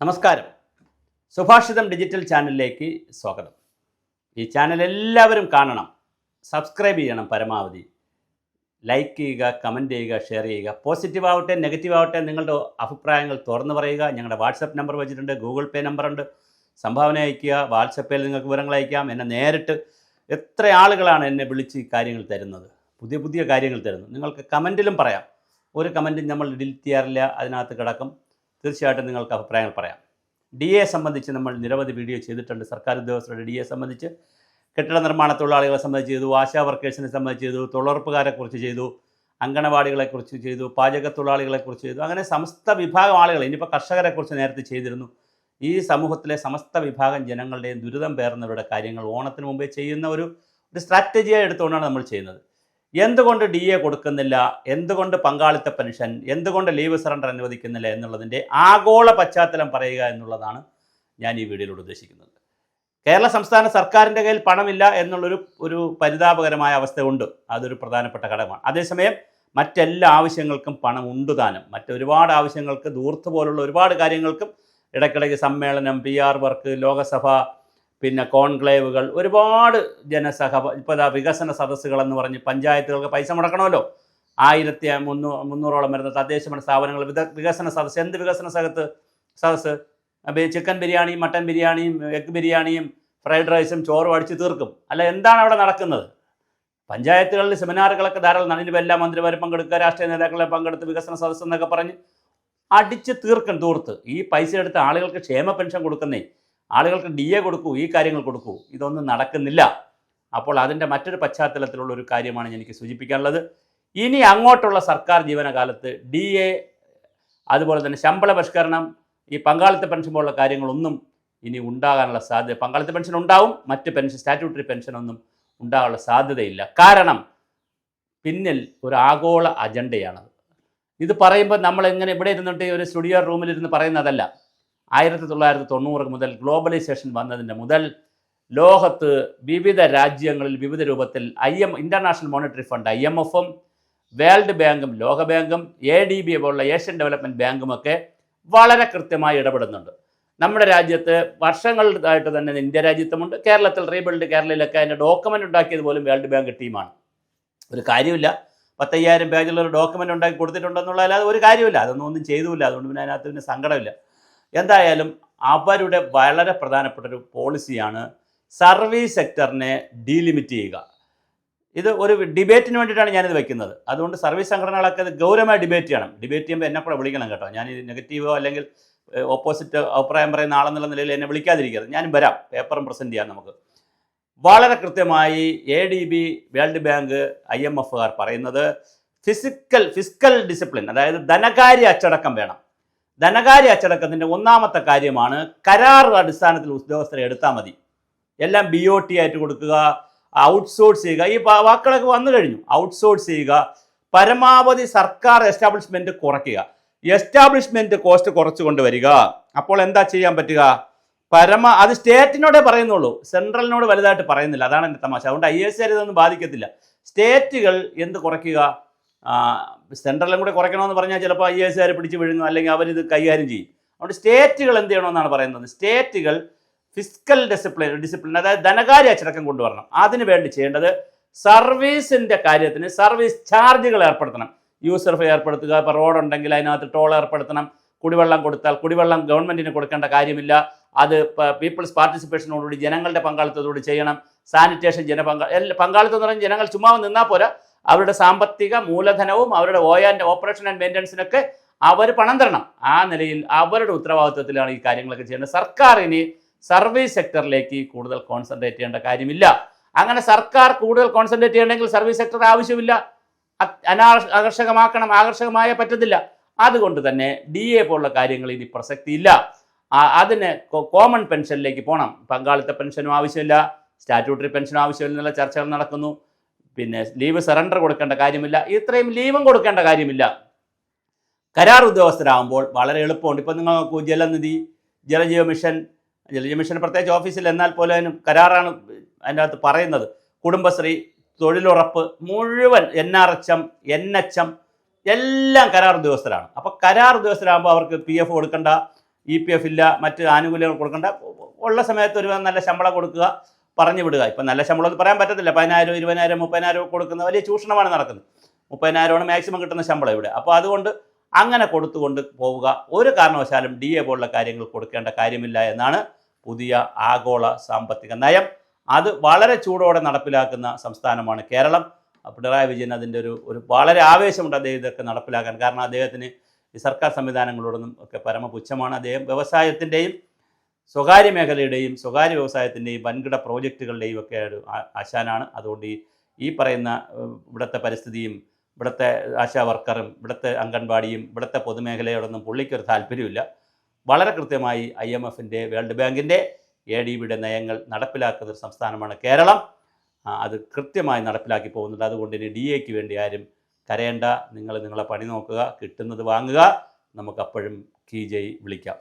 നമസ്കാരം. സുഭാഷിതം ഡിജിറ്റൽ ചാനലിലേക്ക് സ്വാഗതം. ഈ ചാനൽ എല്ലാവരും കാണണം, സബ്സ്ക്രൈബ് ചെയ്യണം, പരമാവധി ലൈക്ക് ചെയ്യുക, കമൻറ്റ് ചെയ്യുക, ഷെയർ ചെയ്യുക. പോസിറ്റീവ് ആവട്ടെ നെഗറ്റീവ് ആവട്ടെ നിങ്ങളുടെ അഭിപ്രായങ്ങൾ തുറന്നു പറയുക. ഞങ്ങളുടെ വാട്സപ്പ് നമ്പർ വെച്ചിട്ടുണ്ട്, ഗൂഗിൾ പേ നമ്പറുണ്ട്. സംഭാവന അയയ്ക്കുക. വാട്സപ്പിൽ നിങ്ങൾക്ക് വിവരങ്ങൾ അയക്കാം. എന്നെ നേരിട്ട് എത്ര ആളുകളാണ് എന്നെ വിളിച്ച് ഈ കാര്യങ്ങൾ തരുന്നത്, പുതിയ പുതിയ കാര്യങ്ങൾ തരുന്നത്. നിങ്ങൾക്ക് കമൻറ്റിലും പറയാം. ഒരു കമൻറ്റും നമ്മൾ ഡിലീറ്റ് ചെയ്യാറില്ല, അതിനകത്ത് കിടക്കും. തീർച്ചയായിട്ടും നിങ്ങൾക്ക് അഭിപ്രായങ്ങൾ പറയാം. ഡി എ സംബന്ധിച്ച് നമ്മൾ നിരവധി വീഡിയോ ചെയ്തിട്ടുണ്ട്. സർക്കാർ ഉദ്യോഗസ്ഥരുടെ ഡി എ സംബന്ധിച്ച്, കെട്ടിട നിർമ്മാണ തൊഴിലാളികളെ സംബന്ധിച്ച് ചെയ്തു, ആശാ വർക്കേഴ്സിനെ സംബന്ധിച്ച് ചെയ്തു, തൊഴിലുറപ്പുകാരെക്കുറിച്ച് ചെയ്തു, അംഗനവാടികളെക്കുറിച്ച് ചെയ്തു, പാചക തൊഴിലാളികളെക്കുറിച്ച് ചെയ്തു. അങ്ങനെ സമസ്ത വിഭാഗം ആളുകൾ, ഇനിയിപ്പോൾ കർഷകരെക്കുറിച്ച് നേരത്തെ ചെയ്തിരുന്നു. ഈ സമൂഹത്തിലെ സമസ്ത വിഭാഗം ജനങ്ങളുടെയും ദുരിതം പേർന്നവരുടെ കാര്യങ്ങൾ ഓണത്തിന് മുമ്പേ ചെയ്യുന്ന ഒരു സ്ട്രാറ്റജിയായി എടുത്തുകൊണ്ടാണ് നമ്മൾ ചെയ്യുന്നത്. എന്തുകൊണ്ട് ഡി എ കൊടുക്കുന്നില്ല, എന്തുകൊണ്ട് പങ്കാളിത്ത പെൻഷൻ, എന്തുകൊണ്ട് ലീവ് സറണ്ടർ അനുവദിക്കുന്നില്ല എന്നുള്ളതിൻ്റെ ആഗോള പശ്ചാത്തലം പറയുക എന്നുള്ളതാണ് ഞാൻ ഈ വീഡിയോയിലൂടെ ഉദ്ദേശിക്കുന്നത്. കേരള സംസ്ഥാന സർക്കാരിൻ്റെ കയ്യിൽ പണമില്ല എന്നുള്ളൊരു പരിതാപകരമായ അവസ്ഥയുണ്ട്. അതൊരു പ്രധാനപ്പെട്ട ഘടകമാണ്. അതേസമയം മറ്റെല്ലാ ആവശ്യങ്ങൾക്കും പണം ഉണ്ട് താനും. മറ്റൊരുപാട് ആവശ്യങ്ങൾക്ക്, ദൂർത്ത് പോലുള്ള ഒരുപാട് കാര്യങ്ങൾക്കും, ഇടയ്ക്കിടയ്ക്ക് സമ്മേളനം, PR വർക്ക്, ലോകസഭ, പിന്നെ കോൺക്ലേവുകൾ, ഒരുപാട് ഇപ്പോൾ വികസന സദസ്സുകളെന്ന് പറഞ്ഞ് പഞ്ചായത്തുകൾക്ക് പൈസ മുടക്കണമല്ലോ. 1300 വരുന്ന തദ്ദേശഭരണ സ്ഥാപനങ്ങൾ വികസന സദസ്സ്. എന്ത് വികസന സദസ്സ്? ചിക്കൻ ബിരിയാണിയും മട്ടൻ ബിരിയാണിയും എഗ് ബിരിയാണിയും ഫ്രൈഡ് റൈസും ചോറും അടിച്ച് തീർക്കും. അല്ല, എന്താണ് അവിടെ നടക്കുന്നത്? പഞ്ചായത്തുകളിൽ സെമിനാറുകളൊക്കെ ധാരാളം. ഇതിൽ എല്ലാ മന്ത്രിമാരും പങ്കെടുക്കുക, രാഷ്ട്രീയ നേതാക്കളെ പങ്കെടുത്ത് വികസന സദസ്സ് എന്നൊക്കെ പറഞ്ഞ് അടിച്ച് തീർക്കും തൂർത്ത്. ഈ പൈസ എടുത്ത് ആളുകൾക്ക് ക്ഷേമ പെൻഷൻ കൊടുക്കുന്നേ, ആളുകൾക്ക് ഡി എ കൊടുക്കൂ, ഈ കാര്യങ്ങൾ കൊടുക്കൂ. ഇതൊന്നും നടക്കുന്നില്ല. അപ്പോൾ അതിൻ്റെ മറ്റൊരു പശ്ചാത്തലത്തിലുള്ള ഒരു കാര്യമാണ് എനിക്ക് സൂചിപ്പിക്കാനുള്ളത്. ഇനി അങ്ങോട്ടുള്ള സർക്കാർ ജീവനകാലത്ത് ഡി എ, അതുപോലെ തന്നെ ശമ്പള പരിഷ്കരണം, ഈ പങ്കാളിത്ത പെൻഷൻ പോലുള്ള കാര്യങ്ങളൊന്നും ഇനി ഉണ്ടാകാനുള്ള സാധ്യത, പങ്കാളിത്ത പെൻഷൻ ഉണ്ടാവും, മറ്റ് പെൻഷൻ, സ്റ്റാറ്റ്യൂട്ടറി പെൻഷനൊന്നും ഉണ്ടാകാനുള്ള സാധ്യതയില്ല. കാരണം പിന്നിൽ ഒരു ആഗോള അജണ്ടയാണത്. ഇത് പറയുമ്പോൾ നമ്മളെങ്ങനെ ഇവിടെ ഇരുന്നിട്ട് ഒരു സ്റ്റുഡിയോ റൂമിലിരുന്ന് പറയുന്നതല്ല. 1990 മുതൽ ഗ്ലോബലൈസേഷൻ വന്നതിൻ്റെ മുതൽ ലോകത്ത് വിവിധ രാജ്യങ്ങളിൽ വിവിധ രൂപത്തിൽ ഇൻ്റർനാഷണൽ മോണിറ്ററി ഫണ്ട് IMF-ഉം വേൾഡ് ബാങ്കും ലോകബാങ്കും ADB പോലുള്ള ഏഷ്യൻ ഡെവലപ്മെൻറ്റ് ബാങ്കുമൊക്കെ വളരെ കൃത്യമായി ഇടപെടുന്നുണ്ട്. നമ്മുടെ രാജ്യത്ത് വർഷങ്ങളായിട്ട് തന്നെ ഇന്ത്യ രാജ്യത്തുമുണ്ട്. കേരളത്തിൽ റീബിൽഡ് കേരളയിലൊക്കെ അതിൻ്റെ ഡോക്യുമെൻ്റ് ഉണ്ടാക്കിയത് പോലും വേൾഡ് ബാങ്ക് ടീമാണ്. ഒരു കാര്യമില്ല, 10,000 പേജുള്ള ഒരു ഡോക്യുമെൻ്റ് ഉണ്ടാക്കി കൊടുത്തിട്ടുണ്ടെന്നുള്ളതല്ലാതെ ഒരു കാര്യമില്ല. ഒന്നും ചെയ്തുമില്ല. അതുകൊണ്ട് പിന്നെ അതിനകത്ത് പിന്നെ സങ്കടമില്ല. എന്തായാലും അവരുടെ വളരെ പ്രധാനപ്പെട്ട ഒരു പോളിസിയാണ് സർവീസ് സെക്ടറിനെ ഡീലിമിറ്റ് ചെയ്യുക. ഇത് ഒരു ഡിബേറ്റിന് വേണ്ടിയിട്ടാണ് ഞാനിത് വയ്ക്കുന്നത്. അതുകൊണ്ട് സർവീസ് സംഘടനകളൊക്കെ ഇത് ഗൗരവമായി ഡിബേറ്റ് ചെയ്യണം. ഡിബേറ്റ് ചെയ്യുമ്പോൾ എന്നെ കൂടെ വിളിക്കണം കേട്ടോ. ഞാൻ നെഗറ്റീവോ അല്ലെങ്കിൽ ഓപ്പോസിറ്റ് അഭിപ്രായം പറയുന്ന ആളെന്നുള്ള നിലയിൽ എന്നെ വിളിക്കാതിരിക്കരുത്. ഞാനും വരാം, പേപ്പറും പ്രസൻറ്റ് ചെയ്യാം. നമുക്ക് വളരെ കൃത്യമായി ADB, വേൾഡ് ബാങ്ക്, IMF-കാർ പറയുന്നത് ഫിസ്ക്കൽ ഡിസിപ്ലിൻ, അതായത് ധനകാര്യ അച്ചടക്കം വേണം. ധനകാര്യ അച്ചടക്കത്തിൻ്റെ ഒന്നാമത്തെ കാര്യമാണ് കരാർ അടിസ്ഥാനത്തിൽ ഉദ്യോഗസ്ഥരെ എടുത്താൽ മതി. എല്ലാം BOT ആയിട്ട് കൊടുക്കുക, ഔട്ട്സോഴ്സ് ചെയ്യുക. ഈ വാക്കുകളൊക്കെ വന്നു കഴിഞ്ഞു. ഔട്ട്സോഴ്സ് ചെയ്യുക, പരമാവധി സർക്കാർ എസ്റ്റാബ്ലിഷ്മെൻറ്റ് കുറയ്ക്കുക, എസ്റ്റാബ്ലിഷ്മെൻറ്റ് കോസ്റ്റ് കുറച്ച് കൊണ്ടുവരിക. അപ്പോൾ എന്താ ചെയ്യാൻ പറ്റുക? അത് സ്റ്റേറ്റിനോടേ പറയുന്നുള്ളൂ, സെൻട്രലിനോട് വലുതായിട്ട് പറയുന്നില്ല. അതാണ് എൻ്റെ തമാശ. അതുകൊണ്ട് IAS ഇതൊന്നും ബാധിക്കത്തില്ല. സ്റ്റേറ്റുകൾ എന്ത് കുറയ്ക്കുക? സെൻട്രലും കൂടെ കുറയ്ക്കണമെന്ന് പറഞ്ഞാൽ ചിലപ്പോൾ IAS പിടിച്ച് വിഴുങ്ങും, അല്ലെങ്കിൽ അവരിത് കൈകാര്യം ചെയ്യും. അതുകൊണ്ട് സ്റ്റേറ്റുകൾ എന്ത് ചെയ്യണമെന്നാണ് പറയുന്നത്? സ്റ്റേറ്റുകൾ ഫിസ്ക്കൽ ഡിസിപ്ലിൻ, അതായത് ധനകാര്യ അച്ചടക്കം കൊണ്ടുവരണം. അതിന് വേണ്ടി ചെയ്യേണ്ടത് സർവീസിൻ്റെ കാര്യത്തിന് സർവീസ് ചാർജുകൾ ഏർപ്പെടുത്തണം. യൂസർ ഫീ ഏർപ്പെടുത്തുക. ഇപ്പോൾ റോഡുണ്ടെങ്കിൽ അതിനകത്ത് ടോൾ ഏർപ്പെടുത്തണം. കുടിവെള്ളം കൊടുത്താൽ കുടിവെള്ളം ഗവൺമെൻറ്റിന് കൊടുക്കേണ്ട കാര്യമില്ല. അത് പീപ്പിൾസ് പാർട്ടിസിപ്പേഷനോടുകൂടി, ജനങ്ങളുടെ പങ്കാളിത്തത്തോടുകൂടി ചെയ്യണം. സാനിറ്റേഷൻ പങ്കാളിത്തം എന്ന് പറഞ്ഞാൽ ജനങ്ങൾ ചുമ്മാ നിന്നാൽ പോരാ. അവരുടെ സാമ്പത്തിക മൂലധനവും അവരുടെ ഓപ്പറേഷൻ ആൻഡ് മെയിൻ്റനൻസിനൊക്കെ അവർ പണം തരണം. ആ നിലയിൽ അവരുടെ ഉത്തരവാദിത്വത്തിലാണ് ഈ കാര്യങ്ങളൊക്കെ ചെയ്യേണ്ടത്. സർക്കാർ ഇനി സർവീസ് സെക്ടറിലേക്ക് കൂടുതൽ കോൺസെൻട്രേറ്റ് ചെയ്യേണ്ട കാര്യമില്ല. അങ്ങനെ സർക്കാർ കൂടുതൽ കോൺസെൻട്രേറ്റ് ചെയ്യണമെങ്കിൽ സർവീസ് സെക്ടർ ആവശ്യമില്ല. ആകർഷകമായ പറ്റത്തില്ല. അതുകൊണ്ട് തന്നെ DA പോലുള്ള കാര്യങ്ങൾ ഇനി പ്രസക്തിയില്ല. അതിന് കോമൺ പെൻഷനിലേക്ക് പോകണം. പങ്കാളിത്ത പെൻഷനും ആവശ്യമില്ല, സ്റ്റാറ്റ്യൂട്ടറി പെൻഷനും ആവശ്യമില്ല. ചർച്ചകൾ നടക്കുന്നു. പിന്നെ ലീവ് സറണ്ടർ കൊടുക്കേണ്ട കാര്യമില്ല. ഇത്രയും ലീവും കൊടുക്കേണ്ട കാര്യമില്ല. കരാർ ഉദ്യോഗസ്ഥരാകുമ്പോൾ വളരെ എളുപ്പമുണ്ട്. ഇപ്പോൾ നിങ്ങൾ നോക്കൂ, ജലനിധി, ജലജീവ മിഷൻ പ്രത്യേകിച്ച് ഓഫീസിൽ എന്നാൽ പോലും കരാറാണ് അതിൻ്റെ അകത്ത് പറയുന്നത്. കുടുംബശ്രീ, തൊഴിലുറപ്പ്, മുഴുവൻ NRHM, NHM എല്ലാം കരാർ ഉദ്യോഗസ്ഥരാണ്. അപ്പോൾ കരാർ ഉദ്യോഗസ്ഥരാകുമ്പോൾ അവർക്ക് PF കൊടുക്കണ്ട, EPF ഇല്ല, മറ്റ് ആനുകൂല്യങ്ങൾ കൊടുക്കേണ്ട, ഉള്ള സമയത്ത് ഒരു നല്ല ശമ്പളം കൊടുക്കുക, പറഞ്ഞു വിടുക. ഇപ്പം നല്ല ശമ്പളം എന്ന് പറയാൻ പറ്റത്തില്ല, 10,000 20,000 30,000 കൊടുക്കുന്ന വലിയ ചൂഷണമാണ് നടക്കുന്നത്. 30,000 മാക്സിമം കിട്ടുന്ന ശമ്പളം ഇവിടെ. അപ്പോൾ അതുകൊണ്ട് അങ്ങനെ കൊടുത്തുകൊണ്ട് പോവുക. ഒരു കാരണവശാലും DA പോലുള്ള കാര്യങ്ങൾ കൊടുക്കേണ്ട കാര്യമില്ല എന്നാണ് പുതിയ ആഗോള സാമ്പത്തിക നയം. അത് വളരെ ചൂടോടെ നടപ്പിലാക്കുന്ന സംസ്ഥാനമാണ് കേരളം. പിണറായി വിജയൻ അതിൻ്റെ ഒരു വളരെ ആവേശമുണ്ട് അദ്ദേഹം ഇതൊക്കെ നടപ്പിലാക്കാൻ. കാരണം അദ്ദേഹത്തിന് ഈ സർക്കാർ സംവിധാനങ്ങളോടൊന്നും ഒക്കെ പരമപുച്ഛമാണ്. അദ്ദേഹം വ്യവസായത്തിൻ്റെയും സ്വകാര്യ മേഖലയുടെയും സ്വകാര്യ വ്യവസായത്തിൻ്റെയും വൻകിട പ്രോജക്റ്റുകളുടെയും ഒക്കെ ഒരു ആശാനാണ്. അതുകൊണ്ട് ഈ പറയുന്ന ഇവിടുത്തെ പരിസ്ഥിതിയും ഇവിടുത്തെ ആശാ വർക്കറും ഇവിടുത്തെ അംഗൻവാടിയും ഇവിടുത്തെ പൊതുമേഖലയോടൊന്നും പുള്ളിക്കൊരു താല്പര്യമില്ല. വളരെ കൃത്യമായി IMFൻ്റെ, വേൾഡ് ബാങ്കിൻ്റെ, ADBയുടെ നയങ്ങൾ നടപ്പിലാക്കുന്ന ഒരു സംസ്ഥാനമാണ് കേരളം. അത് കൃത്യമായി നടപ്പിലാക്കി പോകുന്നുണ്ട്. അതുകൊണ്ട് ഇനി DAക്ക് വേണ്ടി ആരും കരയേണ്ട. നിങ്ങളെ പണി നോക്കുക, കിട്ടുന്നത് വാങ്ങുക. നമുക്കപ്പോഴും കീ ജയ് വിളിക്കാം.